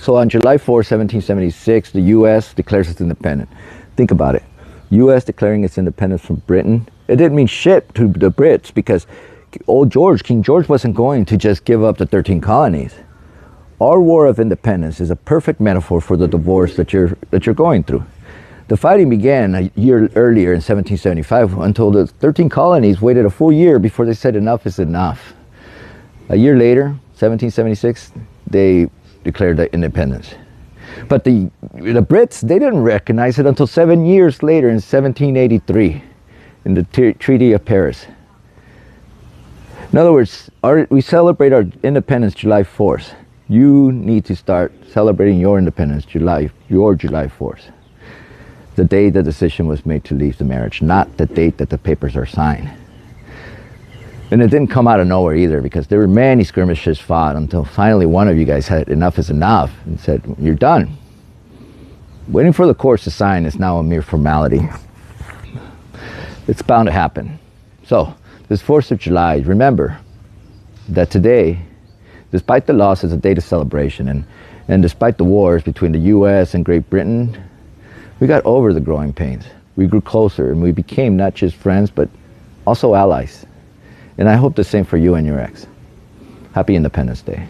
So on July 4, 1776, the U.S. declares its independence. Think about it. U.S. declaring its independence from Britain. It didn't mean shit to the Brits because King George wasn't going to just give up the 13 colonies. Our War of Independence is a perfect metaphor for the divorce that you're going through. The fighting began a year earlier in 1775 until the 13 colonies waited a full year before they said enough is enough. A year later, 1776, they declared their independence. But the Brits, they didn't recognize it until 7 years later in 1783 in the Treaty of Paris. In other words, we celebrate our independence July 4th. You need to start celebrating your independence July 4th. The day the decision was made to leave the marriage, not the date that the papers are signed. And it didn't come out of nowhere either, because there were many skirmishes fought until finally one of you guys had enough is enough and said, you're done. Waiting for the courts to sign is now a mere formality. It's bound to happen. So, this 4th of July, remember that today, despite the loss, is a day of celebration, and despite the wars between the U.S. and Great Britain, we got over the growing pains. We grew closer, and we became not just friends, but also allies. And I hope the same for you and your ex. Happy Independence Day.